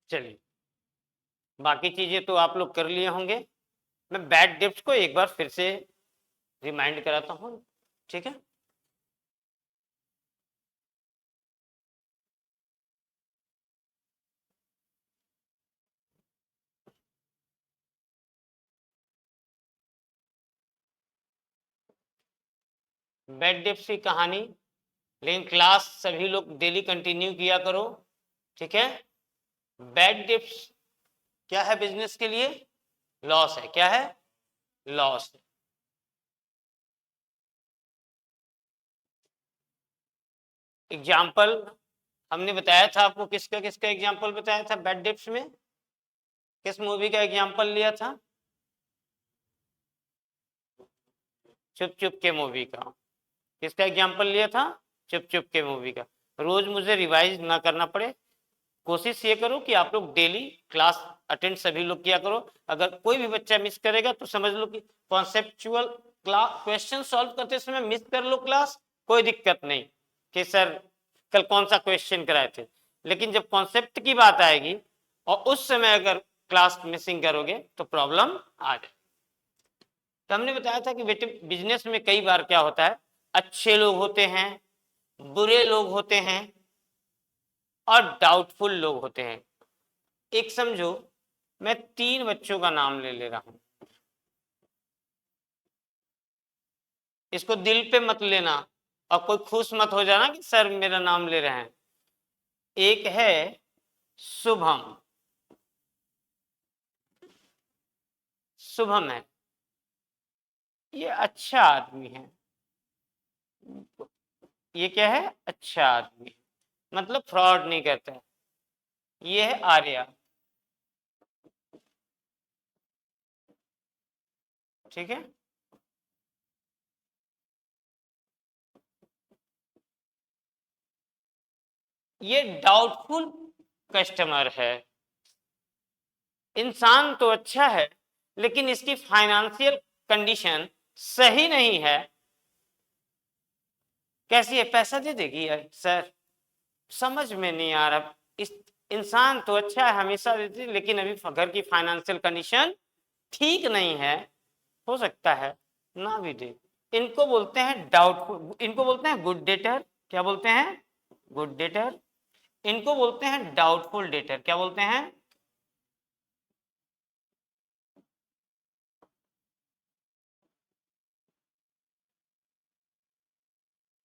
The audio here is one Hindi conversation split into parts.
चलिए, बाकी चीजें तो आप लोग कर लिए होंगे। मैं बैड डेब्ट्स को एक बार फिर से रिमाइंड कराता हूँ, ठीक है। बैड डेब्ट्स की कहानी, लेकिन क्लास सभी लोग डेली कंटिन्यू किया करो, ठीक है। बैड डेब्ट्स क्या है बिजनेस के लिए? लॉस है। क्या है? लॉस। एग्जाम्पल हमने बताया था आपको, किसका किसका एग्जाम्पल बताया था बैड डेब्ट्स में? किस मूवी का एग्जाम्पल लिया था? चुप चुप के मूवी का। किसका एग्जाम्पल लिया था? चुप चुप के मूवी का। रोज मुझे रिवाइज ना करना पड़े, कोशिश ये करो कि आप लोग डेली क्लास अटेंड सभी लोग किया करो। अगर कोई भी बच्चा मिस करेगा तो समझ लो कि कॉन्सेप्चुअल क्लास क्वेश्चन सॉल्व करते समय मिस कर लो क्लास, कोई दिक्कत नहीं कि सर कल कौन सा क्वेश्चन कराए थे। लेकिन जब कॉन्सेप्ट की बात आएगी और उस समय अगर क्लास मिसिंग करोगे तो प्रॉब्लम आ जाए। तो हमने बताया था कि बेटे बिजनेस में कई बार क्या होता है, अच्छे लोग होते हैं, बुरे लोग होते हैं और डाउटफुल लोग होते हैं। एक समझो, मैं 3 बच्चों का नाम ले रहा हूं, इसको दिल पे मत लेना और कोई खुश मत हो जाना कि सर मेरा नाम ले रहे हैं। एक है शुभम, शुभम है, ये अच्छा आदमी है। ये क्या है? अच्छा आदमी, मतलब फ्रॉड नहीं करता है। ये है आर्या, ठीक है। ये डाउटफुल कस्टमर है। इंसान तो अच्छा है लेकिन इसकी फाइनेंशियल कंडीशन सही नहीं है। कैसी है? पैसा दे देगी यार सर, समझ में नहीं आ रहा। इस इंसान तो अच्छा है, हमेशा देती, लेकिन अभी घर की फाइनेंशियल कंडीशन ठीक नहीं है, हो सकता है ना भी दे। इनको बोलते हैं डाउटफुल, इनको बोलते हैं गुड डेटर। क्या बोलते हैं? Good debtor. इनको बोलते हैं डाउटफुल डेटर। क्या बोलते हैं?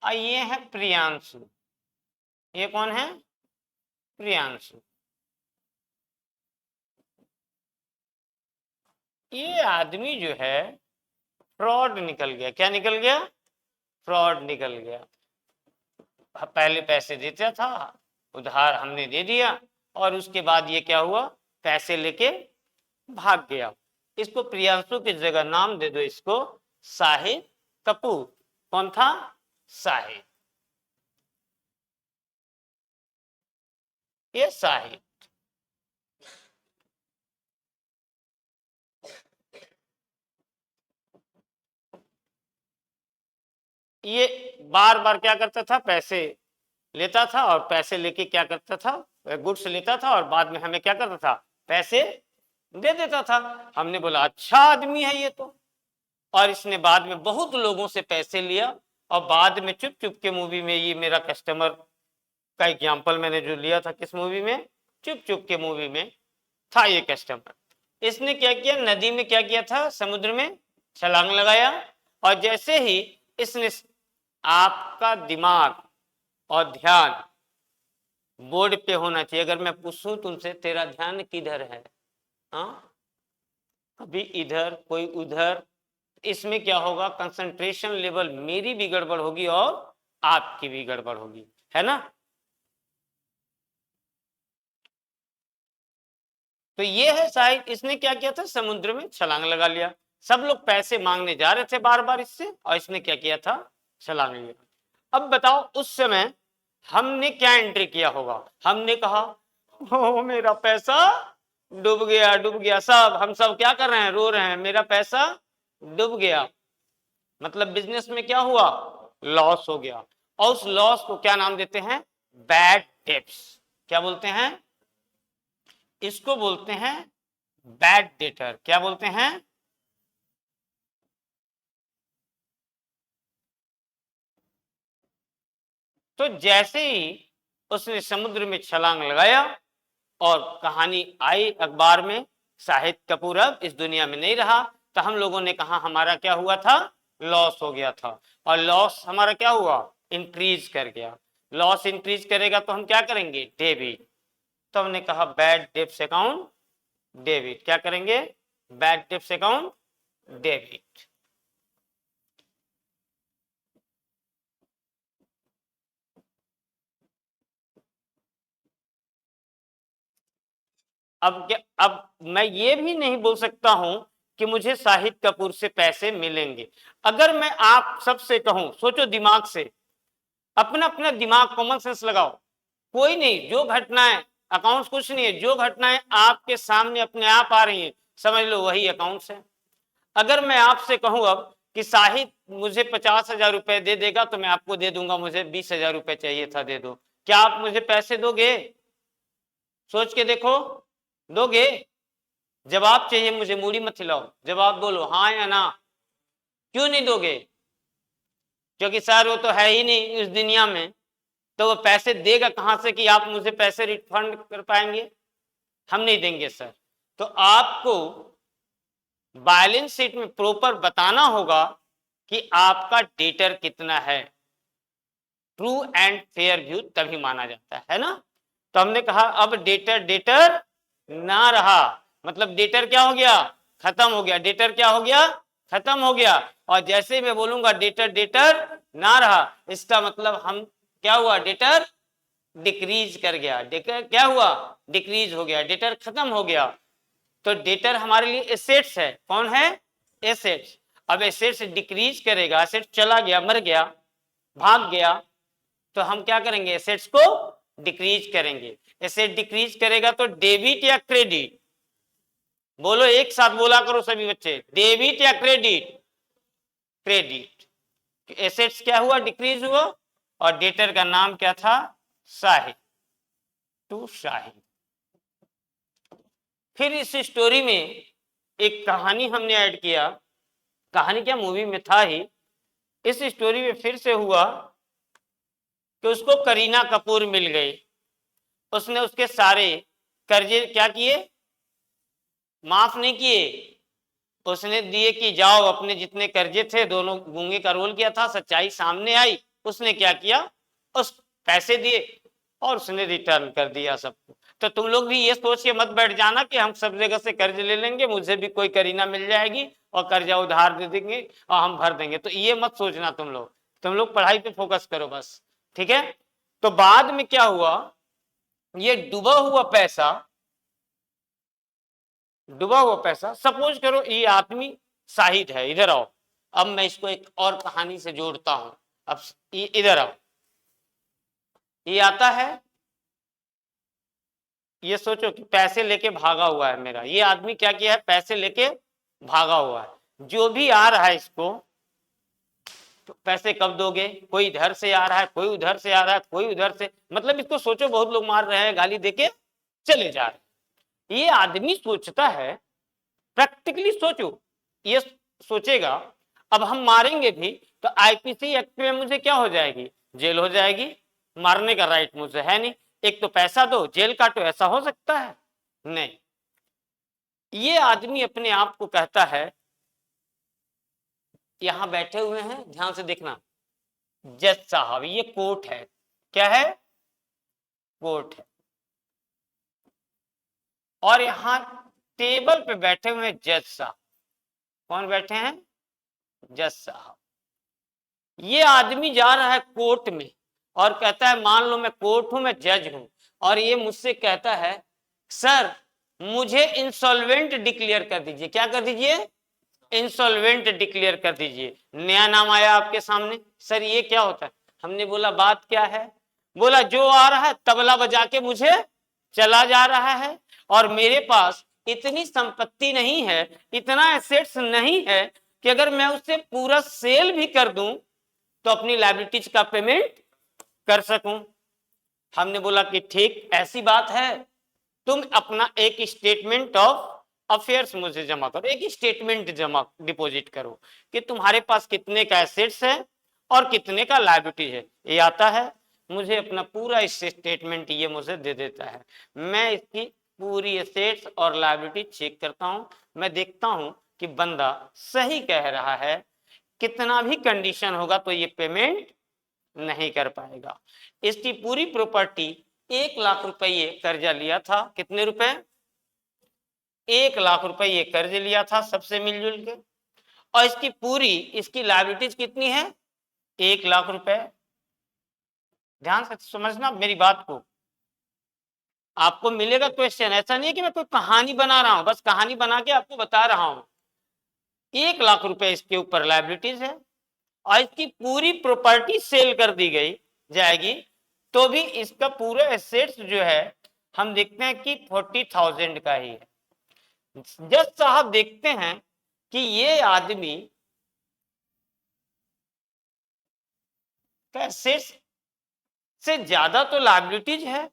ये है प्रियांशु। ये कौन है? प्रियांशु। ये आदमी जो है फ्रॉड निकल गया। क्या निकल गया? फ्रॉड निकल गया। पहले पैसे देता था, उधार हमने दे दिया और उसके बाद ये क्या हुआ, पैसे लेके भाग गया। इसको प्रियांशु की जगह नाम दे दो इसको शाहिद कपूर। कौन था? शाहिद। ये शाहिद। ये बार बार क्या करता था, पैसे लेता था और पैसे लेके क्या करता था, गुड्स लेता था और बाद में हमें क्या करता था, पैसे दे देता था। हमने बोला अच्छा आदमी है ये तो, और इसने बाद में बहुत लोगों से पैसे लिया और बाद में चुप चुप के मूवी में, ये मेरा कस्टमर का एग्जाम्पल मैंने जो लिया था, किस मूवी में? चुप चुप के मूवी में था ये कस्टमर। इसने क्या किया, नदी में क्या किया था, समुद्र में छलांग लगाया। और जैसे ही इसने, आपका दिमाग और ध्यान बोर्ड पे होना चाहिए। अगर मैं पूछूं तुमसे तेरा ध्यान किधर है, हाँ, अभी इधर कोई उधर, इसमें क्या होगा, कंसंट्रेशन लेवल मेरी भी गड़बड़ होगी और आपकी भी गड़बड़ होगी, है ना। तो ये है शायद, इसने क्या किया था, समुद्र में छलांग लगा लिया। सब लोग पैसे मांगने जा रहे थे बार बार इससे, और इसने क्या किया था, छलांग लिया। अब बताओ उस समय हमने क्या एंट्री किया होगा? हमने कहा ओ मेरा पैसा डूब गया, डूब गया। सब हम सब क्या कर रहे हैं, रो रहे हैं, मेरा पैसा डूब गया। मतलब बिजनेस में क्या हुआ, लॉस हो गया। और उस लॉस को क्या नाम देते हैं, बैड डेब्ट्स। क्या बोलते हैं? इसको बोलते हैं बैड डेटर। क्या बोलते हैं? तो जैसे ही उसने समुद्र में छलांग लगाया और कहानी आई अखबार में, शाहिद कपूर अब इस दुनिया में नहीं रहा, तो हम लोगों ने कहा हमारा क्या हुआ था? लॉस हो गया था। और लॉस हमारा क्या हुआ? इंक्रीज कर गया। लॉस इंक्रीज करेगा तो हम क्या करेंगे? डेबिट। तो हमने कहा बैड डेब्ट्स अकाउंट डेबिट। क्या करेंगे? Bad debts account debit. अब क्या, अब मैं ये भी नहीं बोल सकता हूं कि मुझे शाहिद कपूर से पैसे मिलेंगे। अगर मैं आप सबसे कहूं, सोचो दिमाग से, अपना अपना दिमाग, कॉमन सेंस लगाओ। कोई नहीं, जो घटनाएं, अकाउंट्स कुछ नहीं है, जो घटनाएं आपके सामने अपने आप आ रही हैं, समझ लो वही अकाउंट्स है। अगर मैं आपसे कहूं अब कि शाहिद मुझे 50,000 रुपए दे देगा, तो मैं आपको दे दूंगा, मुझे 20,000 रुपए चाहिए था, दे दो। क्या आप मुझे पैसे दोगे? सोच के देखो, दोगे? जवाब चाहिए मुझे, मूड़ी मत हिलाओ, जवाब बोलो हाँ या ना। क्यों नहीं दोगे? क्योंकि सर वो तो है ही नहीं इस दुनिया में, तो वो पैसे देगा कहां से कि आप मुझे पैसे रिफंड कर पाएंगे? हम नहीं देंगे सर। तो आपको बैलेंस शीट में प्रॉपर बताना होगा कि आपका डेटर कितना है। ट्रू एंड फेयर व्यू तभी माना जाता है ना। तो हमने कहा अब डेटर डेटर ना रहा, मतलब डेटर क्या हो गया? खत्म हो गया। डेटर क्या हो गया? खत्म हो गया। और जैसे ही मैं बोलूंगा डेटर डेटर ना रहा, इसका मतलब हम क्या हुआ? डेटर डिक्रीज कर गया। डेटर क्या हुआ? डिक्रीज हो गया, डेटर खत्म हो गया। तो डेटर हमारे लिए एसेट्स है। कौन है? एसेट्स। अब एसेट्स डिक्रीज करेगा, एसेट चला गया, मर गया, भाग गया, तो हम क्या करेंगे? एसेट्स को डिक्रीज करेंगे। एसेट डिक्रीज करेगा तो डेबिट या क्रेडिट? बोलो, एक साथ बोला करो सभी बच्चे, डेबिट या क्रेडिट? क्रेडिट। एसेट्स क्या हुआ? डिक्रीज हुआ। और डेटर का नाम क्या था? शाहिद, टू शाहिद। फिर इस स्टोरी में एक कहानी हमने ऐड किया। कहानी क्या, मूवी में था ही। इस स्टोरी में फिर से हुआ कि उसको करीना कपूर मिल गई। उसने उसके सारे कर्जे क्या किए? माफ नहीं किए, उसने दिए कि जाओ अपने जितने कर्जे थे, दोनों गूंगे का रोल किया था, सच्चाई सामने आई, उसने क्या किया? उस पैसे दिए और उसने रिटर्न कर दिया सबको। तो तुम लोग भी ये सोच के मत बैठ जाना कि हम सब जगह से कर्ज ले लेंगे, मुझे भी कोई करीना मिल जाएगी और कर्जा उधार दे देंगे और हम भर देंगे, तो ये मत सोचना तुम लोग पढ़ाई पे फोकस करो बस, ठीक है। तो बाद में क्या हुआ? ये डूबा हुआ पैसा, सपोज करो ये आदमी शाहिद है, इधर आओ। अब मैं इसको एक और कहानी से जोड़ता हूं। अब इधर आओ, ये आता है, ये सोचो कि पैसे लेके भागा हुआ है मेरा ये आदमी, क्या किया है? पैसे लेके भागा हुआ है। जो भी आ रहा है इसको, तो पैसे कब दोगे? कोई इधर से आ रहा है, कोई उधर से आ रहा है, कोई उधर से, मतलब इसको सोचो, बहुत लोग मार रहे हैं, गाली देके चले जा रहे। ये आदमी सोचता है, प्रैक्टिकली सोचो, ये सोचेगा अब हम मारेंगे भी तो आईपीसी एक्ट में मुझे क्या हो जाएगी? जेल हो जाएगी। मारने का राइट मुझे है नहीं, एक तो पैसा दो जेल काटो, ऐसा हो सकता है? नहीं। ये आदमी अपने आप को कहता है, यहां बैठे हुए हैं, ध्यान से देखना, जज साहब, ये कोर्ट है, क्या है? कोर्ट है। और यहां टेबल पे बैठे हुए हैं जज साहब। कौन बैठे हैं? जज साहब। ये आदमी जा रहा है कोर्ट में और कहता है, मान लो मैं कोर्ट हूं, मैं जज हूं, और ये मुझसे कहता है, सर मुझे इंसॉल्वेंट डिक्लेयर कर दीजिए। क्या कर दीजिए? इंसॉल्वेंट डिक्लेयर कर दीजिए। नया नाम आया आपके सामने, सर ये क्या होता है? हमने बोला बात क्या है? बोला जो आ रहा है तबला बजा के मुझे चला जा रहा है, और मेरे पास इतनी संपत्ति नहीं है, इतना एसेट्स नहीं है कि अगर मैं उससे पूरा सेल भी कर दूं तो अपनी लायबिलिटीज का पेमेंट कर सकूं। हमने बोला कि ठीक, ऐसी बात है तुम अपना एक स्टेटमेंट ऑफ अफेयर्स मुझे जमा करो, एक स्टेटमेंट जमा डिपॉजिट करो कि तुम्हारे पास कितने का एसेट्स है और कितने का लायबिलिटी है। ये आता है, मुझे अपना पूरा स्टेटमेंट ये मुझे दे देता है। मैं इसकी पूरी एसेट्स और लायबिलिटी चेक करता हूं, मैं देखता हूं कि बंदा सही कह रहा है, कितना भी कंडीशन होगा तो ये पेमेंट नहीं कर पाएगा। इसकी पूरी प्रॉपर्टी 1 लाख रुपए ये कर्जा लिया था, कितने रुपए? 1 लाख रुपए ये कर्ज लिया था सबसे मिलजुल के, और इसकी लायबिलिटीज कितनी है? 1 लाख रुपए। ध्यान से समझना मेरी बात को, आपको मिलेगा क्वेश्चन, ऐसा नहीं है कि मैं कोई कहानी बना रहा हूं, बस कहानी बना के आपको बता रहा हूं। 1 लाख रुपए इसके ऊपर लायबिलिटीज है और इसकी पूरी प्रॉपर्टी सेल कर दी गई जाएगी, तो भी इसका पूरा एसेट्स जो है हम देखते हैं कि 40,000 का ही है। जज साहब देखते हैं कि ये आदमी का एसेट्स से ज्यादा तो लायबिलिटीज है,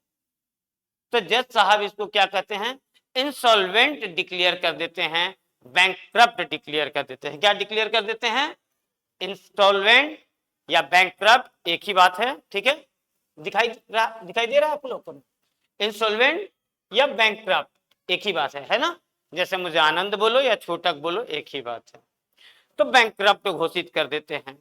तो जज साहब इसको क्या कहते हैं? इंसॉल्वेंट डिक्लेयर कर देते हैं, बैंकक्रप्ट डिक्लेयर कर देते हैं। क्या डिक्लेयर कर देते हैं? इंस्टॉलमेंट या बैंकक्रप्ट एक ही बात है, ठीक है? दिखाई दे रहा है आप लोगों को? इंसॉल्वेंट या बैंकक्रप्ट एक ही बात है ना? जैसे मुझे आनंद बोलो या छोटक बोलो, एक ही बात है। तो बैंकक्रप्ट घोषित कर देते हैं,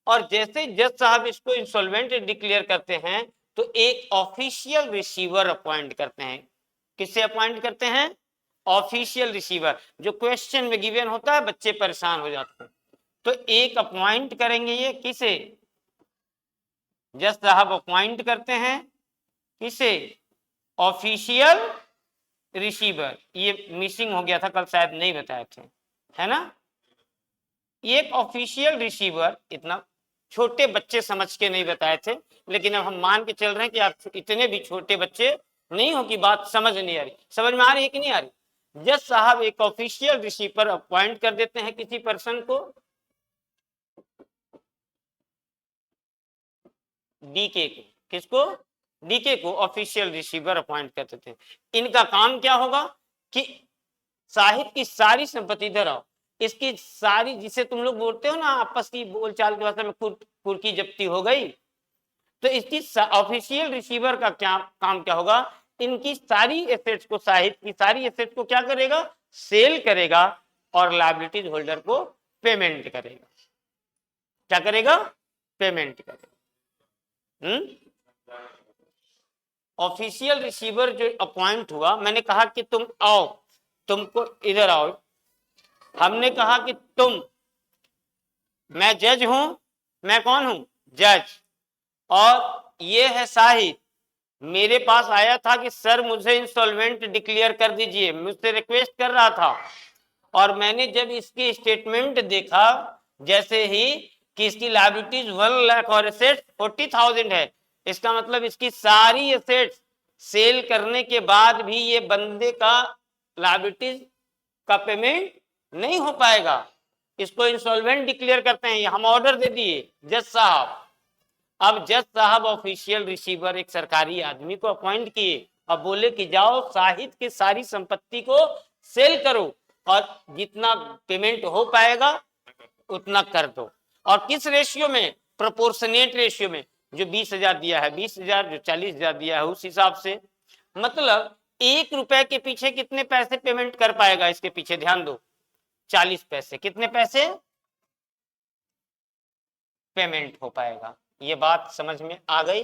और जैसे जज साहब इसको इंसॉल्वेंट डिक्लेयर करते हैं तो एक ऑफिशियल रिसीवर अपॉइंट करते हैं। किससे अपॉइंट करते हैं? Official receiver. जो क्वेश्चन में गिवन होता है, बच्चे परेशान हो जाते हैं, तो एक अपॉइंट करेंगे। ये किसे? जज साहब अपॉइंट करते हैं, किसे? Official receiver. ये मिसिंग हो गया था कल, शायद नहीं बताए थे, है ना? एक ऑफिशियल रिसीवर, इतना छोटे बच्चे समझ के नहीं बताए थे, लेकिन अब हम मान के चल रहे हैं कि आप इतने भी छोटे बच्चे नहीं हो कि बात समझ नहीं आ रही। समझ में आ रही है कि नहीं आ रही? जज साहब एक ऑफिशियल रिसीवर अपॉइंट कर देते हैं किसी पर्सन को, डीके को। किसको? डीके को ऑफिशियल रिसीवर अपॉइंट कर देते हैं। इनका काम क्या होगा कि साहिब की सारी संपत्ति, इधर आओ, इसकी सारी, जिसे तुम लोग बोलते हो ना आपस की बोलचाल की भाषा में, कुर्की जब्ती हो गई, तो इसकी ऑफिशियल रिसीवर का क्या काम क्या होगा? इनकी सारी एसेट्स को, साहिब की सारी एसेट्स को क्या करेगा? सेल करेगा और लायबिलिटीज होल्डर को पेमेंट करेगा। क्या करेगा? पेमेंट करेगा। ऑफिशियल रिसीवर जो अपॉइंट हुआ, मैंने कहा कि तुम आओ, तुमको इधर आओ, हमने कहा कि मैं जज हूं, मैं कौन हूं? जज, और ये है साहिब, मेरे पास आया था कि सर मुझे इंसॉल्वेंट डिक्लेयर कर दीजिए, मुझसे रिक्वेस्ट कर रहा था, और मैंने जब इसकी स्टेटमेंट देखा, जैसे ही कि इसकी लायबिलिटीज 1 लाख और एसेट्स 40,000 है, इसका मतलब इसकी सारी एसेट्स सेल करने के बाद भी ये बंदे का लायबिलिटीज का पेमेंट नहीं हो पाएगा। इसको इंसॉल्वेंट डिक्लेयर करते हैं। हम ऑर्डर दे दिए जज साहब। अब जज साहब ऑफिशियल रिसीवर एक सरकारी आदमी को अपॉइंट किए और बोले कि जाओ साहिद की सारी संपत्ति को सेल करो और जितना पेमेंट हो पाएगा उतना कर दो। और किस रेशियो में? प्रोपोर्शनेट रेशियो में। जो 20,000 दिया है 20,000, जो 40,000 दिया है उस हिसाब से। मतलब 1 रुपए के पीछे कितने पैसे पेमेंट कर पाएगा? इसके पीछे ध्यान दो, 40 पैसे। कितने पैसे पेमेंट हो पाएगा? ये बात समझ में आ गई?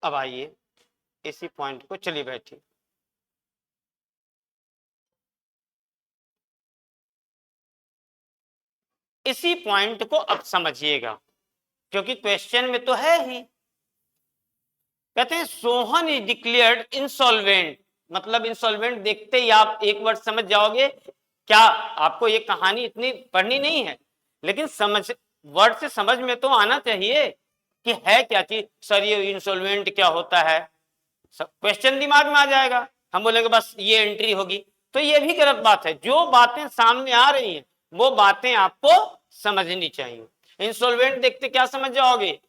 अब आइए इसी पॉइंट को, चलिए बैठिए। इसी पॉइंट को अब समझिएगा, क्योंकि क्वेश्चन में तो है ही। कहते हैं सोहन इज डिक्लेयर्ड इंसॉल्वेंट। मतलब इंसॉल्वेंट देखते ही आप एक वर्ड समझ जाओगे। क्या आपको ये कहानी इतनी पढ़नी नहीं है, लेकिन समझ, वर्ड से समझ में तो आना चाहिए कि है क्या चीज। सर ये इंसॉल्वेंट क्या होता है? क्वेश्चन दिमाग में आ जाएगा, हम बोलेंगे बस ये एंट्री होगी, तो ये भी गलत बात है। जो बातें सामने आ रही हैं वो बातें आपको समझनी चाहिए। इंसॉल्वेंट देखते क्या समझ जाओगे?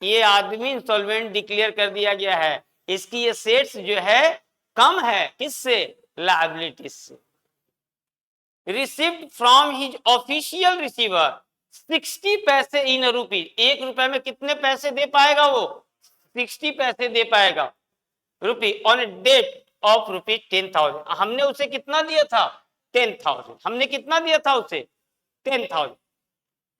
ये आदमी इंसॉल्वेंट डिक्लेयर कर दिया गया है, इसकी एसेट्स जो है कम है किससे? लायबिलिटीज से। Received from his official receiver 60 पैसे इन रुपी, 1 रुपए में कितने पैसे दे पाएगा वो? 60 पैसे दे पाएगा rupee on date of rupee 10,000। हमने उसे कितना दिया था? 10,000। हमने कितना दिया था उसे? 10,000।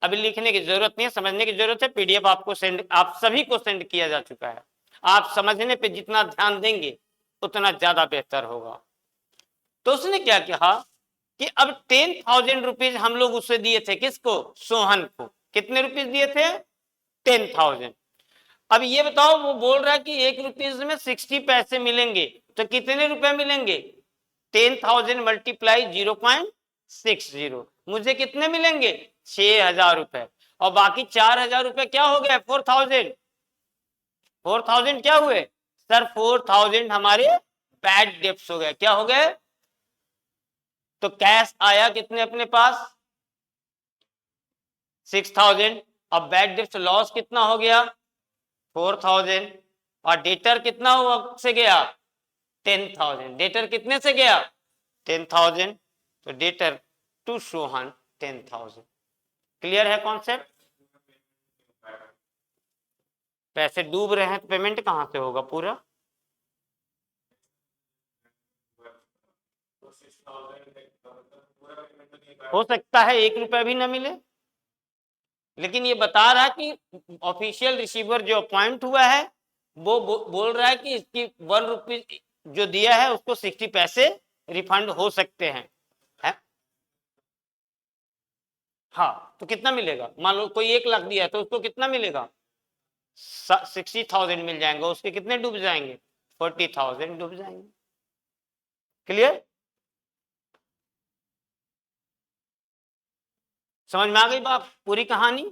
अभी लिखने की जरूरत नहीं है, समझने की जरूरत है। पीडीएफ आपको सेंड, आप सभी को सेंड किया जा चुका है। आप समझने पे जितना ध्यान देंगे उतना ज्यादा बेहतर होगा। तो उसने क्या कहा कि अब 10,000 रुपीज हम लोग उसे दिए थे, किसको? सोहन को। कितने रुपीज दिए थे? 10,000। अब ये बताओ, वो बोल रहा है कि 1 रुपीज में 60 पैसे मिलेंगे, तो कितने रुपए मिलेंगे? 10,000 मल्टीप्लाई 0.60, मुझे कितने मिलेंगे? 6,000 रुपए। और बाकी 4,000 रुपए क्या हो गए? 4,000 क्या हुए सर? 4,000 हमारे बैड डेब्ट्स हो गए। क्या हो गए? तो कैश आया कितने अपने पास? 6,000। अब बैड डेब्ट्स लॉस कितना हो गया? 4,000। और डेटर कितना हुआ से गया? 10,000। डेटर कितने से गया? 10,000। तो डेटर टू सोहन 10,000। क्लियर है कॉन्सेप्ट? पैसे डूब रहे हैं तो पेमेंट कहां से होगा पूरा? हो सकता है 1 रुपया भी ना मिले, लेकिन ये बता रहा है कि ऑफिशियल रिसीवर जो अपॉइंट हुआ है वो बोल रहा है कि इसकी 1 रुपी जो दिया है उसको 60 पैसे रिफंड हो सकते हैं, है? हाँ, तो कितना मिलेगा? मान लो कोई 1 लाख दिया है तो उसको कितना मिलेगा? 60,000 मिल जाएंगे। उसके कितने डूब जाएंगे? 40,000 डूब जाएंगे। क्लियर? समझ में आ गई बात, पूरी कहानी?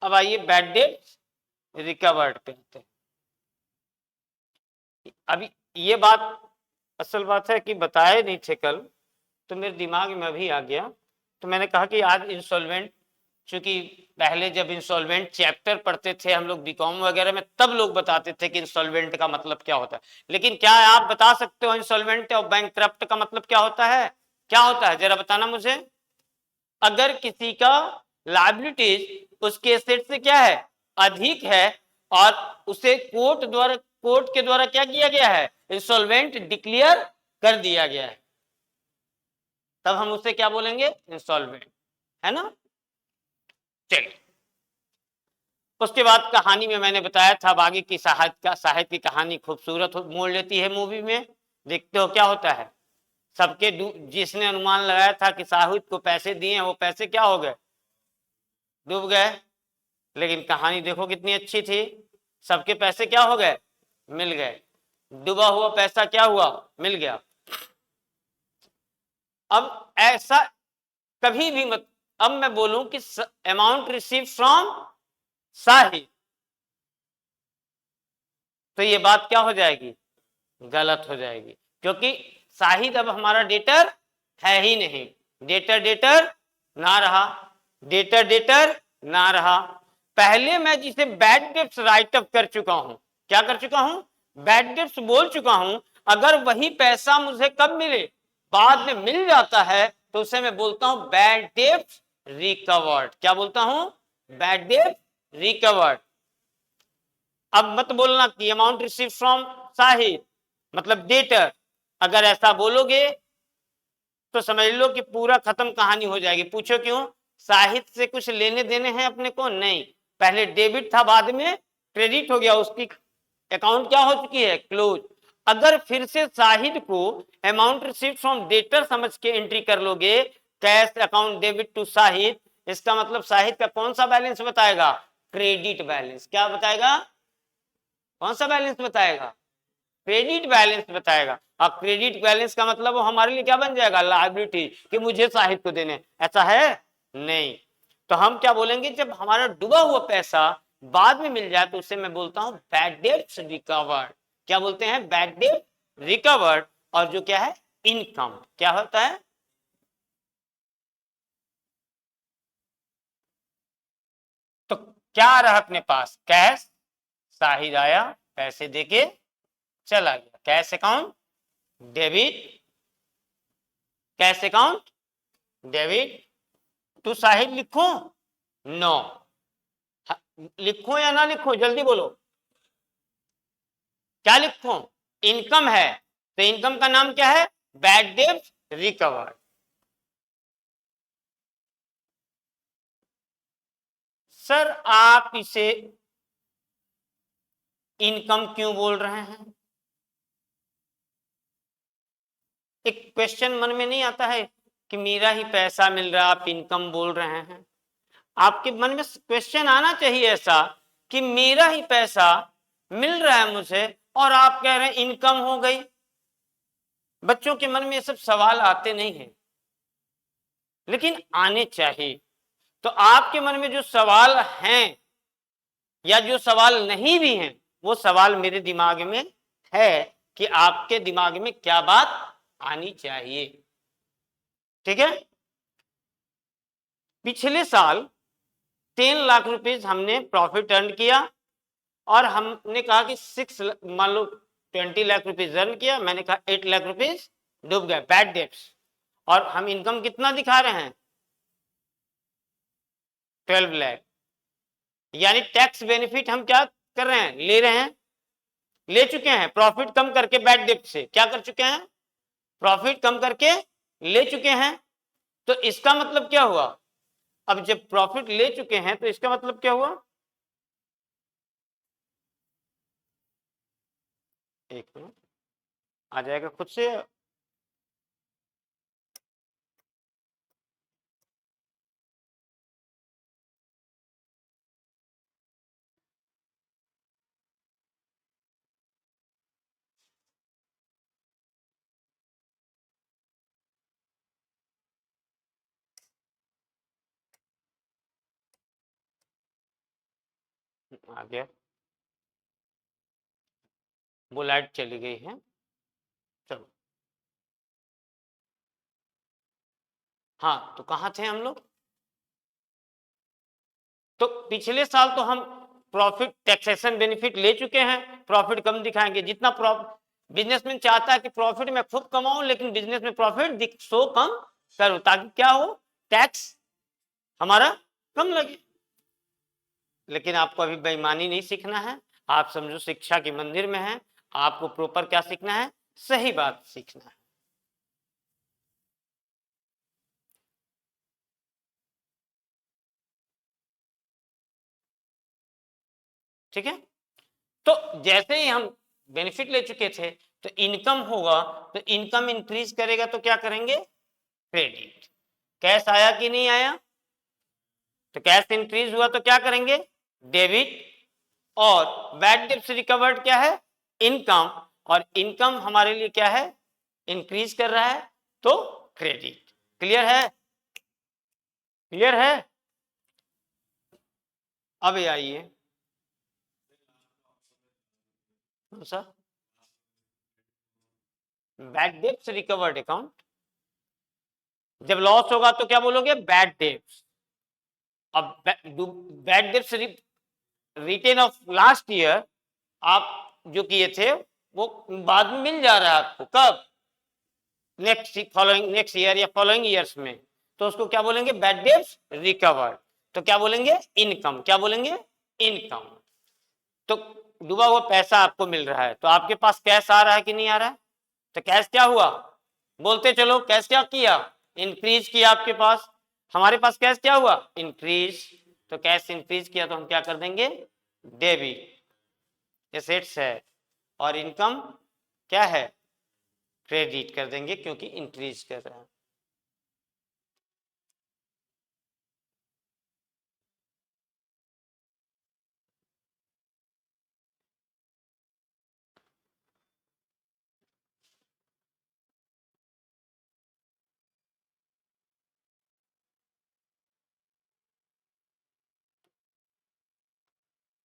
अब आइए बैड डेट रिकवर्ड पे आते हैं। अभी ये बात, असल बात है कि बताए नहीं थे कल, तो मेरे दिमाग में अभी आ गया। तो मैंने कहा कि आज इंसॉल्वेंट, चूंकि पहले जब इंसॉल्वेंट चैप्टर पढ़ते थे हम लोग बीकॉम वगैरह में, तब लोग बताते थे कि इंसॉल्वेंट का मतलब क्या होता है। लेकिन क्या आप बता सकते हो इंसॉल्वेंट और बैंकक्रप्ट का मतलब क्या होता है? क्या होता है जरा बताना मुझे। अगर किसी का लायबिलिटीज उसके एसेट से क्या है? अधिक है, और उसे कोर्ट के द्वारा क्या किया गया है? इंसॉल्वेंट डिक्लेयर कर दिया गया है, तब हम उसे क्या बोलेंगे? इंसॉल्वेंट, है ना? चलिए, उसके बाद कहानी में मैंने बताया था आगे की साहित्य की कहानी खूबसूरत मोड़ लेती है मूवी में। देखते हो क्या होता है। सबके जिसने अनुमान लगाया था कि साहित्य को पैसे दिए, वो पैसे क्या हो गए? डूब गए। लेकिन कहानी देखो कितनी अच्छी थी। सबके पैसे क्या हो गए? मिल गए। डूबा हुआ पैसा क्या हुआ? मिल गया। अब ऐसा कभी भी मत, अब मैं बोलूं कि अमाउंट रिसीव फ्रॉम साहिद, तो ये बात क्या हो जाएगी? गलत हो जाएगी, क्योंकि साहिद अब हमारा डेटर है ही नहीं। डेटर डेटर ना रहा, डेटर डेटर ना रहा। पहले मैं जिसे बैड डेट्स राइट अप कर चुका हूं, क्या कर चुका हूं? बैड डेट्स बोल चुका हूं। अगर वही पैसा मुझे कब मिले? बाद में मिल जाता है, तो उसे मैं बोलता हूं बैड डेट्स रिकवर्ड। क्या बोलता हूं? Bad debt recovered. अब मत बोलना कि अमाउंट रिसीव फ्रॉम साहिद मतलब डेटर। अगर ऐसा बोलोगे तो समझ लो कि पूरा खत्म कहानी हो जाएगी। पूछो क्यों? साहित्य से कुछ लेने देने हैं अपने को? नहीं। पहले डेबिट था, बाद में क्रेडिट हो गया, उसकी अकाउंट क्या हो चुकी है? क्लोज। अगर फिर से साहिद को अमाउंट रिसीव फ्रॉम डेटर समझ के एंट्री कर लोगे, cash account debit to Sahid, इसका मतलब साहिद का कौन सा बैलेंस बताएगा? Credit balance. क्या बताएगा? कौन सा बैलेंस बताएगा? क्रेडिट बैलेंस बताएगा। और क्रेडिट बैलेंस का मतलब वो हमारे लिए क्या बन जाएगा? लायबिलिटी, कि मुझे साहिद को देने। ऐसा है नहीं। तो हम क्या बोलेंगे, जब हमारा डूबा हुआ पैसा बाद में मिल जाए तो उसे मैं बोलता हूं बैड डेट्स रिकवर्ड। क्या बोलते हैं? Bad debt recovered. और जो क्या है? इनकम क्या होता है? क्या रहा अपने पास, कैश। साहिद आया, पैसे देके चला गया, cash account debit, cash account debit. To Sahid लिखो, नो। लिखो या ना लिखो, जल्दी बोलो, क्या लिखो, इनकम है, तो इनकम का नाम क्या है, बैड डेब्ट रिकवर्ड। सर आप इसे इनकम क्यों बोल रहे हैं, एक क्वेश्चन मन में नहीं आता है कि मेरा ही पैसा मिल रहा है, आप इनकम बोल रहे हैं। आपके मन में क्वेश्चन आना चाहिए ऐसा कि मेरा ही पैसा मिल रहा है मुझे और आप कह रहे हैं इनकम हो गई। बच्चों के मन में ये सब सवाल आते नहीं हैं, लेकिन आने चाहिए। तो आपके मन में जो सवाल हैं या जो सवाल नहीं भी हैं, वो सवाल मेरे दिमाग में है कि आपके दिमाग में क्या बात आनी चाहिए। ठीक है, पिछले साल 10 लाख रुपीस हमने प्रॉफिट अर्न किया और हमने कहा कि 6 मान लो 20 लाख रुपीस अर्न किया, मैंने कहा 8 लाख रुपीस डूब गए, बैड डेट्स। और हम इनकम कितना दिखा रहे हैं, 12 लाख। यानी टैक्स बेनिफिट हम क्या कर रहे हैं, ले रहे हैं, ले चुके हैं। प्रॉफिट कम करके बैड डेट से क्या कर चुके हैं, प्रॉफिट कम करके ले चुके हैं। तो इसका मतलब क्या हुआ, अब जब प्रॉफिट ले चुके हैं तो इसका मतलब क्या हुआ, एक मिनट आ जाएगा खुद से। आ गया, वो लाइट चली गई है, चलो। हाँ, तो कहाँ थे हम लोग, तो पिछले साल तो हम प्रॉफिट टैक्सेशन बेनिफिट ले चुके हैं, प्रॉफिट कम दिखाएंगे। जितना बिजनेसमैन चाहता है कि प्रॉफिट में खूब कमाऊं, लेकिन बिजनेस में प्रॉफिट सो कम करूं, ताकि क्या हो, टैक्स हमारा कम लगे। लेकिन आपको अभी बेईमानी नहीं सीखना है, आप समझो शिक्षा के मंदिर में है, आपको प्रॉपर क्या सीखना है, सही बात सीखना है। ठीक है, तो जैसे ही हम बेनिफिट ले चुके थे, तो इनकम होगा, तो इनकम इंक्रीज करेगा तो क्या करेंगे, क्रेडिट। कैश आया कि नहीं आया, तो कैश इंक्रीज हुआ तो क्या करेंगे, डेबिट। और बैड डेब्ट्स रिकवर्ड क्या है, इनकम। और इनकम हमारे लिए क्या है, इंक्रीज कर रहा है, तो क्रेडिट। क्लियर है, क्लियर है। अब आइए, कौन सा, बैड डेब्ट्स रिकवर्ड अकाउंट। जब लॉस होगा तो क्या बोलोगे, बैड डेब्ट्स। अब bad debts written off last year आप जो किए थे वो बाद में मिल जा रहा है आपको, कब, नेक्स्ट ईयर या फॉलोइंग ईयर्स में, तो उसको क्या बोलेंगे, बैड डेब्ट्स रिकवर्ड। तो क्या बोलेंगे, इनकम, क्या बोलेंगे, इनकम। तो डूबा हुआ पैसा आपको मिल रहा है, तो आपके पास कैश आ रहा है कि नहीं आ रहा है, तो कैश क्या हुआ, बोलते चलो, कैश क्या किया, इंक्रीज किया आपके पास। हमारे पास कैश क्या हुआ, इंक्रीज। तो कैश इंक्रीज किया तो हम क्या कर देंगे, डेबिट, एसेट्स है। और इनकम क्या है, क्रेडिट कर देंगे, क्योंकि इंक्रीज कर रहा है।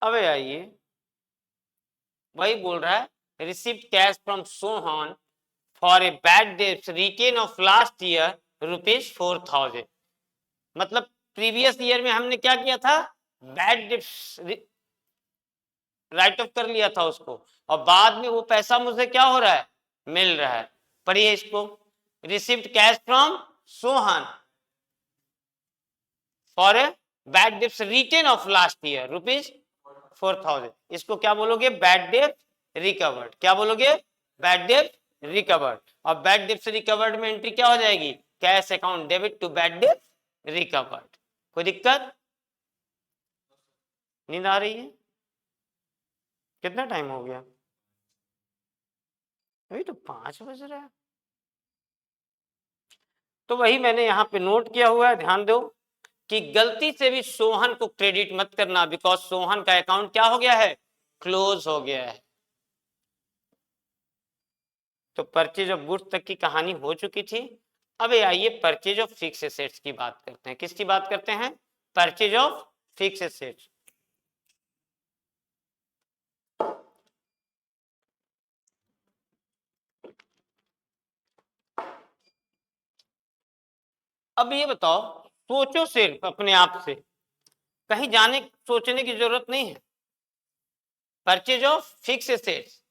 अब आइए, वही बोल रहा है, receive cash from Sohan for a bad डेब्ट रिटेन ऑफ लास्ट ईयर ₹4000। मतलब प्रीवियस ईयर में हमने क्या किया था, बैड डिप्स राइट ऑफ कर लिया था उसको, और बाद में वो पैसा मुझे क्या हो रहा है, मिल रहा है। पढ़िए इसको, received cash from Sohan for a bad debts written off last year ₹4,000। इसको क्या बोलोगे, बैड डेट रिकवर्ड। क्या बोलोगे, बैड डेट रिकवर्ड। और बैड डेट्स रिकवर्ड में एंट्री क्या हो जाएगी, cash account debit to bad debt recovered. कोई दिक्कत, नींद आ रही है? कितना टाइम हो गया, अभी तो 5 बज रहा है। तो वही मैंने यहाँ पे नोट किया हुआ है, ध्यान दो कि गलती से भी सोहन को क्रेडिट मत करना, बिकॉज सोहन का अकाउंट क्या हो गया है, क्लोज हो गया है। तो परचेज ऑफ गुड्स तक की कहानी हो चुकी थी। अब आइए परचेज ऑफ फिक्स एसेट्स की बात करते हैं। किसकी बात करते हैं, परचेज ऑफ फिक्स एसेट्स। अब ये बताओ, सोचो सिर्फ अपने आप से, कहीं जाने सोचने की जरूरत नहीं है। परचेज ऑफ फिक्स एसेट्स,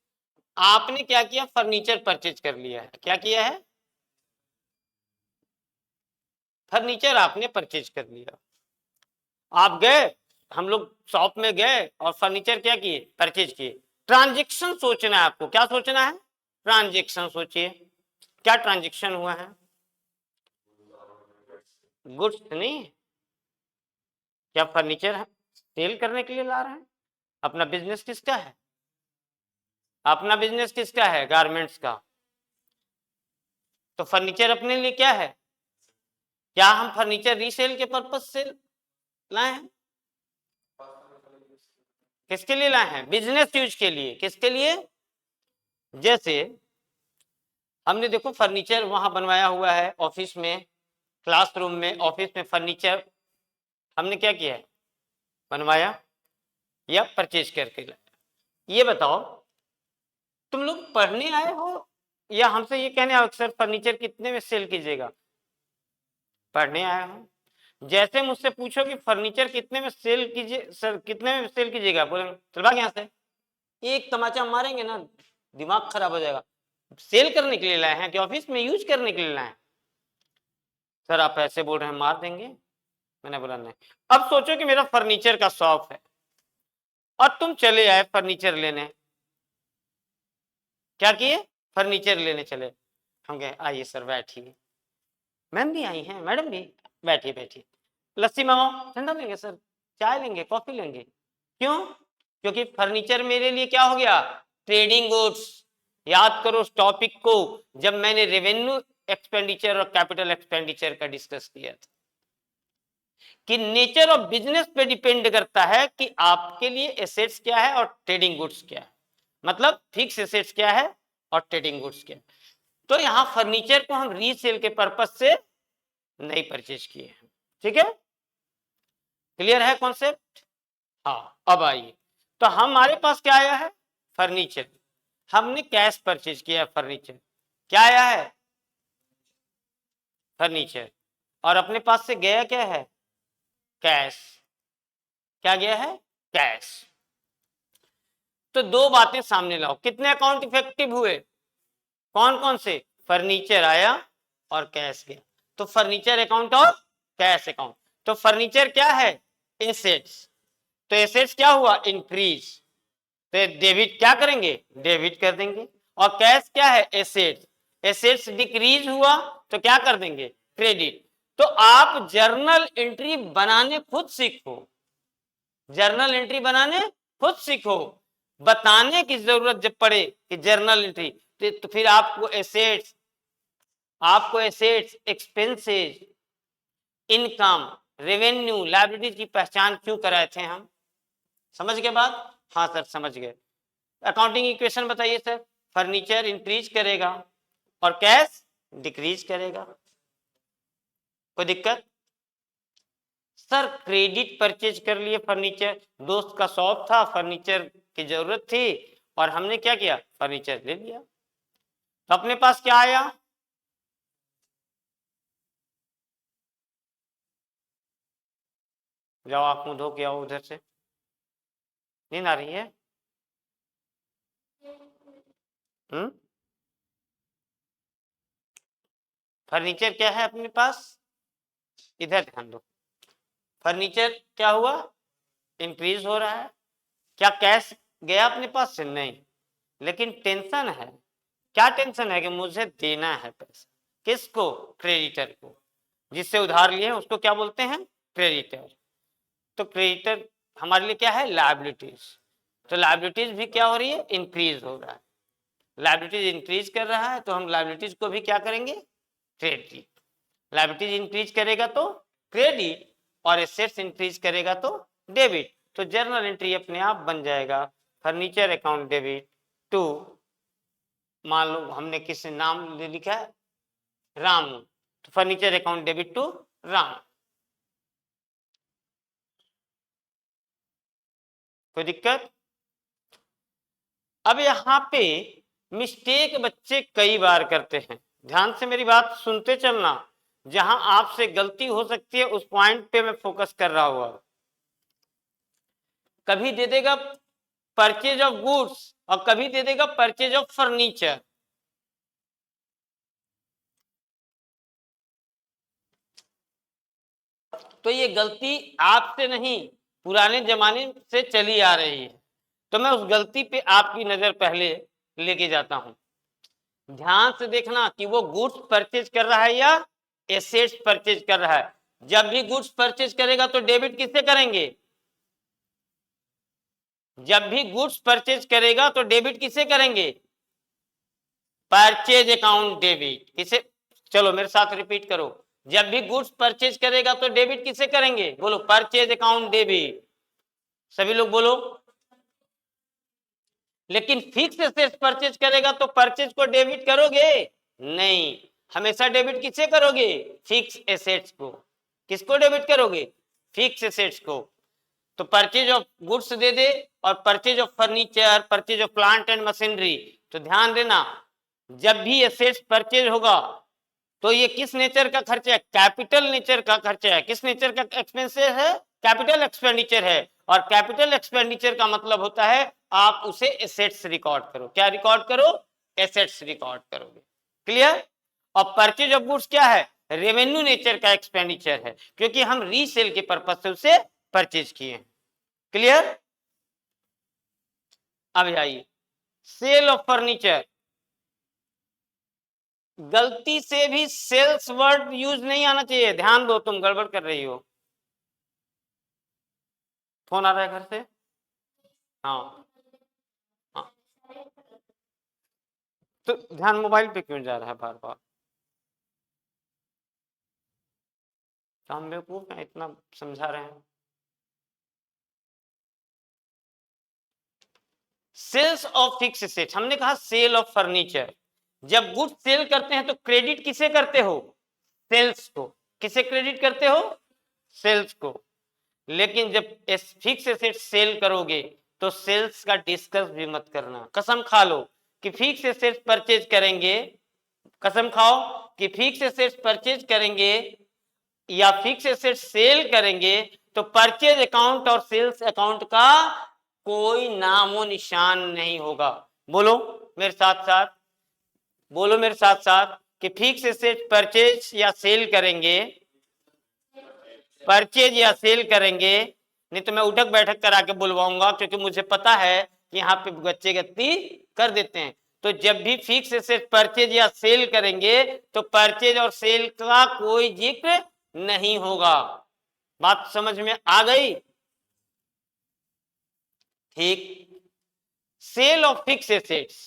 आपने क्या किया, फर्नीचर परचेज कर लिया है। क्या किया है, फर्नीचर आपने परचेज कर लिया। आप गए, हम लोग शॉप में गए और फर्नीचर क्या किए, परचेज किए। ट्रांजेक्शन सोचना है आपको, क्या सोचना है, ट्रांजेक्शन सोचिए। क्या ट्रांजेक्शन हुआ है, गुड्स नहीं, क्या फर्नीचर है सेल करने के लिए ला रहे हैं। अपना बिजनेस किसका है, अपना बिजनेस किसका है, गारमेंट्स का। तो फर्नीचर अपने लिए क्या है, क्या हम फर्नीचर रीसेल के पर्पज से लाए हैं, किसके लिए लाए हैं, बिजनेस यूज के लिए। किसके लिए, जैसे हमने देखो फर्नीचर वहां बनवाया हुआ है ऑफिस में, क्लासरूम में, ऑफिस में फर्नीचर हमने क्या किया है, बनवाया या परचेज करके लाया। ये बताओ, तुम लोग पढ़ने आए हो या हमसे ये कहने आओ सर फर्नीचर कितने में सेल कीजिएगा, पढ़ने आए हो। जैसे मुझसे पूछो कि फर्नीचर कितने में सेल कीजिए सर, कितने में सेल कीजिएगा, बोलेंगे चल भाग यहाँ से, एक तमाचा मारेंगे ना, दिमाग खराब हो जाएगा। सेल करने के लिए लाए हैं कि ऑफिस में यूज करने के लिए लाए हैं, सर आप ऐसे बोल रहे हैं मार देंगे। मैंने बोला नहीं। अब सोचो कि मेरा फर्नीचर का शॉप है और तुम चले आए फर्नीचर लेने, क्या किए, फर्नीचर लेने चले। हम कहे आइए सर बैठिए, मैम भी आई हैं, मैडम भी, बैठिए बैठिए, लस्सी मंगाओ, ठंडा लेंगे सर, चाय लेंगे, कॉफी लेंगे। क्यों, क्योंकि फर्नीचर मेरे लिए क्या हो गया, ट्रेडिंग गुड्स। याद करो उस टॉपिक को जब मैंने रेवेन्यू एक्सपेंडिचर और कैपिटल एक्सपेंडिचर का डिस्कस किया था, कि नेचर ऑफ बिजनेस पे डिपेंड करता है कि आपके लिए एसेट्स क्या है और ट्रेडिंग गुड्स क्या है, मतलब फिक्स एसेट्स क्या है और ट्रेडिंग गुड्स क्या है। तो यहाँ फर्नीचर को हम रीसेल के पर्पज से नहीं परचेज किए हैं, ठीक है, क्लियर है कॉन्सेप्ट। हाँ अब आइए, तो हमारे पास क्या आया है, फर्नीचर, हमने कैश परचेज किया फर्नीचर, क्या आया है, फर्नीचर, और अपने पास से गया क्या है, कैश, क्या गया है, कैश। तो दो बातें सामने लाओ, कितने अकाउंट इफेक्टिव हुए, कौन कौन से, फर्नीचर आया और कैश गया। तो फर्नीचर अकाउंट और कैश अकाउंट, तो फर्नीचर क्या है, एसेट्स, तो एसेट्स क्या हुआ, इंक्रीज, तो डेबिट क्या करेंगे, डेबिट कर देंगे। और कैश क्या है, एसेट्स, एसेट्स डिक्रीज हुआ तो क्या कर देंगे, क्रेडिट। तो आप जर्नल एंट्री बनाने खुद सीखो, जर्नल एंट्री बनाने खुद सीखो, बताने की जरूरत जब पड़े कि जर्नल एंट्री, तो फिर आपको assets, expenses, income, revenue, liability की पहचान क्यों कराए थे हम, समझ गए बात, हाँ सर समझ गए। अकाउंटिंग इक्वेशन बताइए सर, फर्नीचर इंक्रीज करेगा और कैश डिक्रीज करेगा, कोई दिक्कत, सर क्रेडिट परचेज कर लिए फर्नीचर, दोस्त का शॉप था, फर्नीचर की जरूरत थी और हमने क्या किया, फर्नीचर ले लिया। तो अपने पास क्या आया, जाओ आप मुंह धो के आओ उधर से, नींद आ रही है? फर्नीचर क्या है अपने पास? इधर ध्यान दो, फर्नीचर क्या हुआ? इंक्रीज हो रहा है। क्या कैश गया अपने पास से? नहीं, लेकिन टेंशन है। क्या टेंशन है? कि मुझे देना है पैसा। किसको? क्रेडिटर को। जिससे उधार लिए उसको क्या बोलते हैं? क्रेडिटर। तो क्रेडिटर हमारे लिए क्या है? लायबिलिटीज। तो लायबिलिटीज भी क्या हो रही है? इंक्रीज हो रहा है। लायबिलिटीज इंक्रीज कर रहा है तो हम लायबिलिटीज को भी क्या करेंगे? क्रेडिट। लायबिलिटीज इंक्रीज करेगा तो क्रेडिट, और एसेट्स इंक्रीज करेगा तो डेबिट। तो जर्नल एंट्री अपने आप बन जाएगा, फर्नीचर अकाउंट डेबिट टू, मान लो हमने किसी नाम ले लिखा है रामू, तो furniture account debit to Ram. कोई दिक्कत? अब यहाँ पे मिस्टेक बच्चे कई बार करते हैं, ध्यान से मेरी बात सुनते चलना। जहां आपसे गलती हो सकती है उस पॉइंट पे मैं फोकस कर रहा हुआ। कभी दे देगा परचेज ऑफ गुड्स और कभी दे देगा परचेज ऑफ फर्नीचर। तो ये गलती आपसे नहीं, पुराने जमाने से चली आ रही है। तो मैं उस गलती पे आपकी नजर पहले लेके जाता हूं। ध्यान से देखना कि वो गुड्स परचेज कर रहा है या एसेट्स परचेज कर रहा है। जब भी गुड्स परचेज करेगा तो डेबिट किससे करेंगे? जब भी गुड्स परचेज करेगा तो डेबिट किससे करेंगे? Purchase account debit. किसे? चलो मेरे साथ रिपीट करो। जब भी गुड्स परचेज करेगा तो डेबिट किससे करेंगे? बोलो, परचेज अकाउंट डेबिट। सभी लोग बोलो। लेकिन फिक्स एसेट्स परचेज करेगा तो परचेज को डेबिट करोगे? नहीं, हमेशा डेबिट किससे करोगे? फिक्स एसेट्स को। किसको डेबिट करोगे? फिक्स एसेट्स को। तो परचेज ऑफ गुड्स दे दे और purchase of furniture, purchase of plant and machinery. तो ध्यान देना, जब भी एसेट्स परचेज होगा तो ये किस नेचर का खर्चा है? कैपिटल नेचर का खर्चा है। किस नेचर का एक्सपेंसेस है? कैपिटल एक्सपेंडिचर है। और कैपिटल एक्सपेंडिचर का मतलब होता है आप उसे एसेट्स रिकॉर्ड करो। क्या रिकॉर्ड करो? एसेट्स रिकॉर्ड करोगे। क्लियर? और परचेज ऑफ गुड्स क्या है? रेवेन्यू नेचर का एक्सपेंडिचर है, क्योंकि हम रीसेल के पर्पज से उसे परचेज किए। क्लियर? अब आइए सेल ऑफ फर्नीचर। गलती से भी सेल्स वर्ड यूज नहीं आना चाहिए। ध्यान दो, तुम गड़बड़ कर रही हो। फोन आ रहा है घर से? हाँ हाँ, तो ध्यान मोबाइल पे क्यों जा रहा है बार बार? तो हम बेवकूफ हैं, इतना समझा रहे हैं। सेल्स ऑफ फिक्स एसेट, हमने कहा सेल ऑफ फर्नीचर। जब गुड्स सेल करते हैं तो क्रेडिट किसे करते हो? सेल्स को। किसे क्रेडिट करते हो? सेल्स को। लेकिन जब फिक्स एसेट सेल करोगे तो सेल्स का डिस्कस भी मत करना। कसम खा लो कि फिक्स एसेट परचेज करेंगे, कसम खाओ कि फिक्स एसेट परचेज करेंगे या फिक्स एसेट सेल करेंगे तो परचेज अकाउंट और सेल्स अकाउंट का कोई नामो निशान नहीं होगा। बोलो मेरे साथ साथ, बोलो मेरे साथ साथ कि फिक्स एसेट परचेज या सेल करेंगे, परचेज या सेल करेंगे। नहीं तो मैं उठक बैठक करा के बुलवाऊंगा, क्योंकि मुझे पता है कि यहाँ पे बच्चे गलती कर देते हैं। तो जब भी फिक्स एसेट परचेज या सेल करेंगे तो परचेज और सेल का कोई जिक्र नहीं होगा। बात समझ में आ गई? ठीक। सेल ऑफ फिक्स एसेट्स,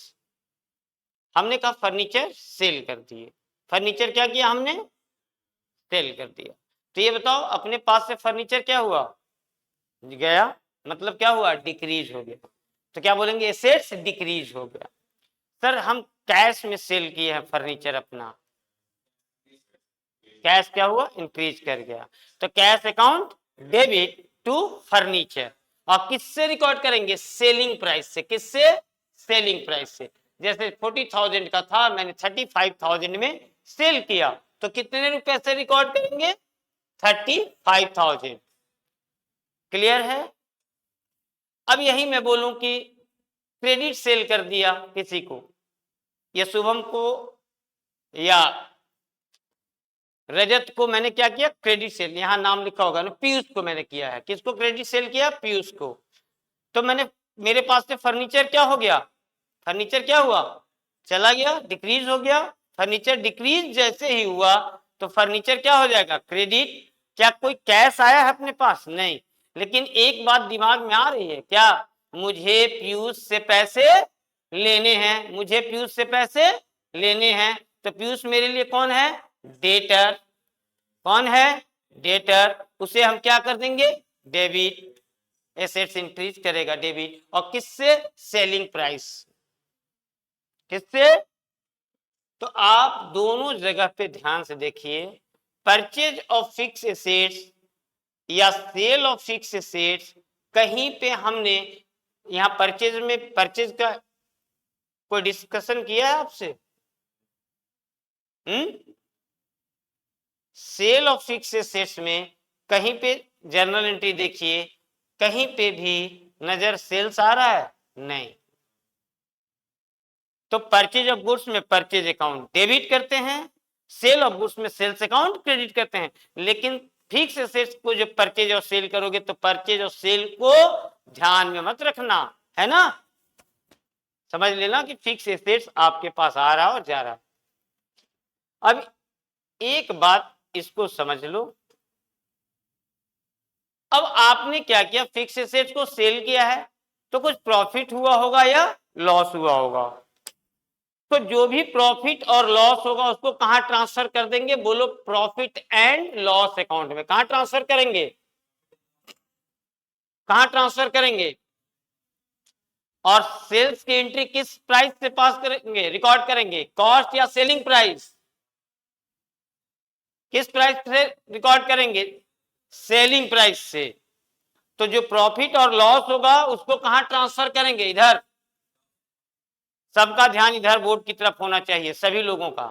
हमने कहा फर्नीचर सेल कर दिए। फर्नीचर क्या किया हमने? सेल कर दिया। तो ये बताओ अपने पास से फर्नीचर क्या हुआ? गया, मतलब क्या हुआ? डिक्रीज हो गया। तो क्या बोलेंगे? एसेट्स डिक्रीज हो गया। सर हम कैश में सेल किए हैं फर्नीचर अपना, कैश क्या हुआ? इंक्रीज कर गया। तो cash account debit to furniture. और किससे रिकॉर्ड करेंगे? सेलिंग प्राइस से। किससे? सेलिंग प्राइस से। जैसे 40,000 का था, मैंने 35,000 में सेल किया, तो कितने रुपए से रिकॉर्ड करेंगे? 35,000। क्लियर है? अब यही मैं बोलूं कि क्रेडिट सेल कर दिया किसी को, या शुभम को या रजत को मैंने क्या किया, क्रेडिट सेल, यहां नाम लिखा होगा ना, पीयूष को मैंने किया है। किसको क्रेडिट सेल किया? पीयूष को। तो मैंने, मेरे पास से फर्नीचर क्या हो गया, फर्नीचर क्या हुआ, चला गया, डिक्रीज हो गया। फर्नीचर डिक्रीज जैसे ही हुआ तो फर्नीचर क्या हो जाएगा, क्रेडिट। क्या कोई कैश आया है अपने पास? नहीं। लेकिन एक बात दिमाग में आ रही है क्या, मुझे पीयूष से पैसे लेने हैं, मुझे पीयूष से पैसे लेने हैं। तो पीयूष मेरे लिए कौन है, डेटर। कौन है, डेटर। उसे हम क्या कर देंगे, डेबिट। एसेट्स इंक्रीज करेगा, डेबिट। और किससे, सेलिंग प्राइस। किससे? तो आप दोनों जगह पे ध्यान से देखिए, परचेज ऑफ फिक्स एसेट्स या सेल ऑफ फिक्स एसेट्स, कहीं पे हमने यहां परचेज में, परचेज का कोई डिस्कशन किया है आपसे? सेल ऑफ फिक्स एसेट्स में कहीं पे जर्नल एंट्री देखिए, कहीं पे भी नजर सेल्स आ रहा है? नहीं। तो परचेज ऑफ गुड्स में परचेज अकाउंट डेबिट करते हैं, सेल ऑफ गुड्स में सेल्स अकाउंट क्रेडिट करते हैं। लेकिन फिक्स एसेट्स को जब परचेज और सेल करोगे तो परचेज और सेल को ध्यान में मत रखना, है ना। समझ लेना कि फिक्स एसेट्स आपके पास आ रहा और जा रहा। अब एक बात इसको समझ लो, अब आपने क्या किया, फिक्स एसेट्स को सेल किया है तो कुछ प्रॉफिट हुआ होगा या लॉस हुआ होगा। तो जो भी प्रॉफिट और लॉस होगा उसको कहां ट्रांसफर कर देंगे, बोलो, प्रॉफिट एंड लॉस अकाउंट में। कहां ट्रांसफर करेंगे, कहां ट्रांसफर करेंगे। और सेल्स की एंट्री किस प्राइस से पास करेंगे, रिकॉर्ड करेंगे, कॉस्ट या सेलिंग प्राइस। किस प्राइस से रिकॉर्ड करेंगे, सेलिंग प्राइस से। तो जो प्रॉफिट और लॉस होगा उसको कहां ट्रांसफर करेंगे, इधर। सबका ध्यान इधर बोर्ड की तरफ होना चाहिए, सभी लोगों का।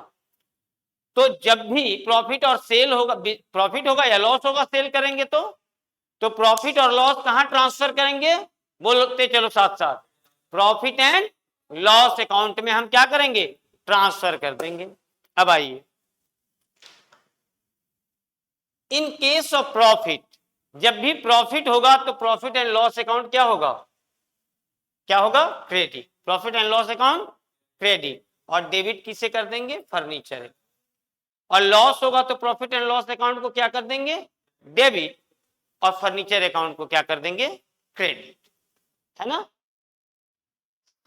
तो जब भी प्रॉफिट और सेल होगा, प्रॉफिट होगा या लॉस होगा सेल करेंगे तो प्रॉफिट और लॉस कहां ट्रांसफर करेंगे, बोलते चलो साथ साथ, प्रॉफिट एंड लॉस अकाउंट में हम क्या करेंगे, ट्रांसफर कर देंगे। अब आइए, इन केस ऑफ प्रॉफिट, जब भी प्रॉफिट होगा तो प्रॉफिट एंड लॉस अकाउंट क्या होगा, क्या होगा, credit. Profit and loss account credit, और डेबिट किसे कर देंगे, फर्नीचर। और लॉस होगा तो प्रॉफिट एंड लॉस अकाउंट को क्या कर देंगे, डेबिट, और फर्नीचर अकाउंट को क्या कर देंगे, क्रेडिट, है ना।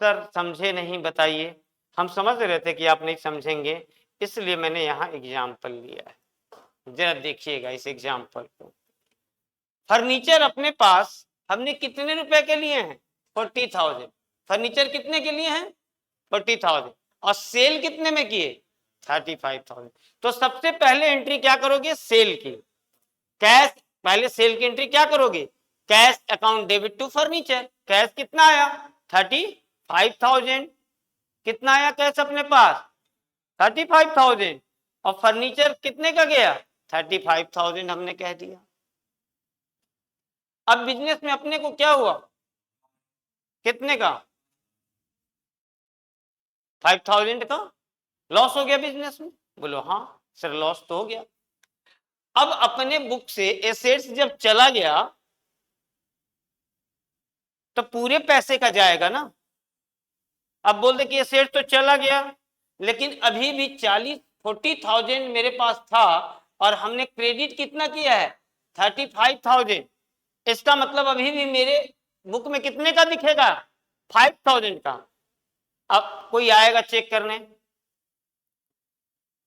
सर समझे नहीं, बताइए। हम समझ रहे थे कि आप नहीं समझेंगे, इसलिए मैंने यहां एग्जाम्पल लिया है। जरा देखिएगा इस एग्जाम्पल को। फर्नीचर अपने पास हमने कितने रुपए के लिए हैं, 40,000। फर्नीचर कितने के लिए हैं, 40,000। और सेल कितने में किए, 35,000। तो सबसे पहले एंट्री क्या करोगे, सेल की। कैश, पहले सेल की एंट्री क्या करोगे, cash account debit to furniture. Cash कितना आया, 35,000। कितना आया कैश अपने पास, 35,000। और फर्नीचर कितने का गया, 35,000 हमने कह दिया। अब बिजनेस में अपने को क्या हुआ, कितने का, 5,000 का लॉस हो गया बिजनेस में। बोलो हाँ सर, लॉस तो हो गया। अब अपने बुक से एसेट्स जब चला गया तो पूरे पैसे का जाएगा ना। अब बोल दे कि एसेट्स तो चला गया, लेकिन अभी भी 40,000 मेरे पास था और हमने क्रेडिट कितना किया है, 35,000। इसका मतलब अभी भी मेरे बुक में कितने का दिखेगा, 5,000 का। अब कोई आएगा चेक करने,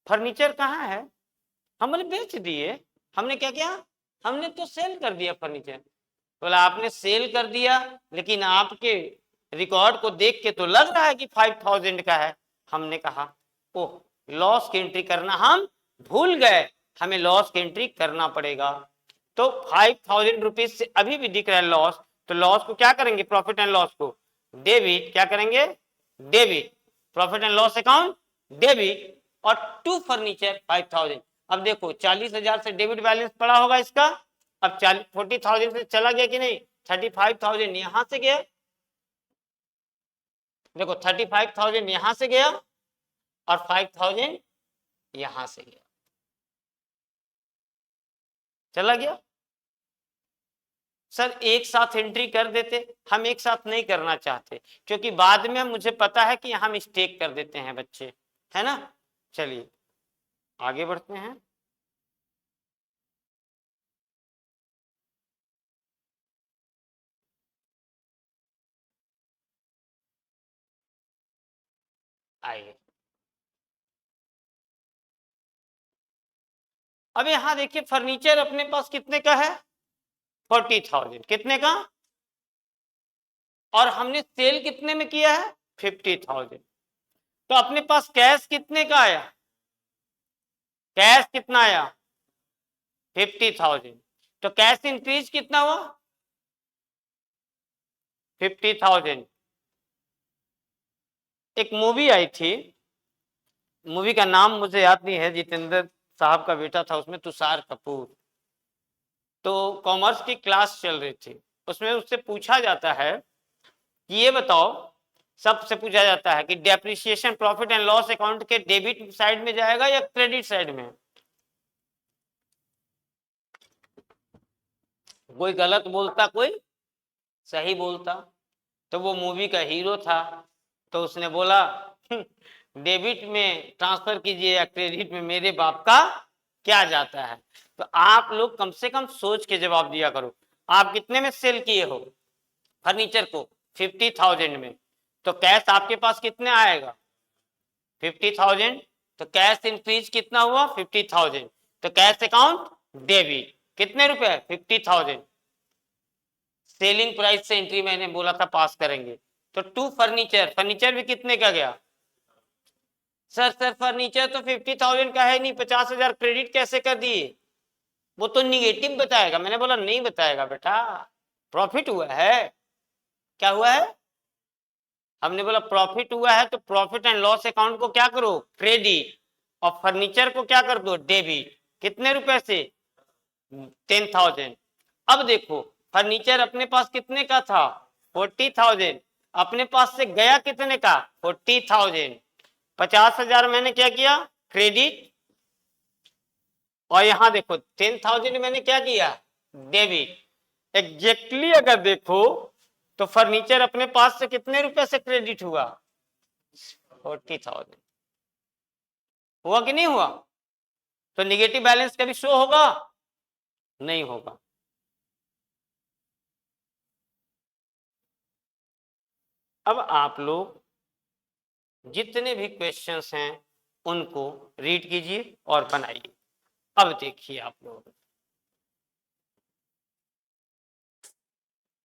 फर्नीचर कहाँ है, हमने बेच दिए। हमने क्या किया, हमने तो सेल कर दिया फर्नीचर। बोला आपने सेल कर दिया, लेकिन आपके रिकॉर्ड को देख के तो लग रहा है कि 5,000 का है। हमने कहा ओह, लॉस की एंट्री करना हम भूल गए, हमें लॉस की एंट्री करना पड़ेगा। तो 5,000 रुपीज से अभी भी दिख रहा है लॉस, तो लॉस को क्या करेंगे, प्रॉफिट एंड लॉस को डेबिट, क्या करेंगे, debit, profit and loss account debit, और टू फर्नीचर 5,000। अब देखो 40,000 से डेबिट बैलेंस पड़ा होगा इसका, अब 40,000 से चला गया कि नहीं, 35,000 यहां से गया, देखो 35,000 यहां से गया और 5,000 यहां से गया, चला गया। सर एक साथ एंट्री कर देते, हम एक साथ नहीं करना चाहते क्योंकि बाद में मुझे पता है कि हम मिस्टेक कर देते हैं बच्चे, है ना। चलिए आगे बढ़ते हैं। आइए अब यहां देखिए फर्नीचर अपने पास कितने का है, 40,000, कितने का, और हमने सेल कितने में किया है, 50,000। तो अपने पास कैश कितने का आया, कैश कितना आया, 50,000। तो कैश इंक्रीज कितना हुआ, 50,000। एक मूवी आई थी, मूवी का नाम मुझे याद नहीं है, जितेंद्र साहब का बेटा था उसमें, तुषार कपूर। तो कॉमर्स की क्लास चल रही थी, उसमें उससे पूछा जाता है कि ये बताओ, सबसे पूछा जाता है कि depreciation profit and loss account के डेबिट साइड में जाएगा या क्रेडिट साइड में। कोई गलत बोलता, कोई सही बोलता। तो वो मूवी का हीरो था, तो उसने बोला डेबिट में ट्रांसफर कीजिए या क्रेडिट में, मेरे बाप का क्या जाता है। तो आप लोग कम से कम सोच के जवाब दिया करो। आप कितने में सेल किए हो फर्नीचर को, 50,000 में, तो कैश आपके पास कितने आएगा, 50,000। तो कैश इंक्रीज कितना हुआ, 50,000। तो कैश अकाउंट डेबिट, कितने रुपए, 50,000। सेलिंग प्राइस से एंट्री मैंने बोला था पास करेंगे। तो टू फर्नीचर, फर्नीचर भी कितने का गया, सर फर्नीचर तो 50,000 का है नहीं, 50,000 क्रेडिट कैसे कर दिए, वो तो निगेटिव बताएगा। मैंने बोला नहीं बताएगा बेटा, प्रॉफिट हुआ है। क्या हुआ है, हमने बोला प्रॉफिट हुआ है, तो प्रॉफिट एंड लॉस अकाउंट को क्या करो, क्रेडिट, और फर्नीचर को क्या कर दो, डेबिट। कितने रुपए से, 10,000। अब देखो फर्नीचर अपने पास कितने का था, 40,000, अपने पास से गया कितने का, 40,000। 50,000 मैंने क्या किया, क्रेडिट, और यहां देखो 10,000 मैंने क्या किया, डेबिट। एग्जैक्टली अगर देखो तो फर्नीचर अपने पास से कितने रुपए से क्रेडिट हुआ, 40,000। हुआ कि नहीं हुआ। तो निगेटिव बैलेंस कभी शो होगा, नहीं होगा। अब आप लोग जितने भी क्वेश्चंस हैं उनको रीड कीजिए और बनाइए। अब देखिए आप लोग,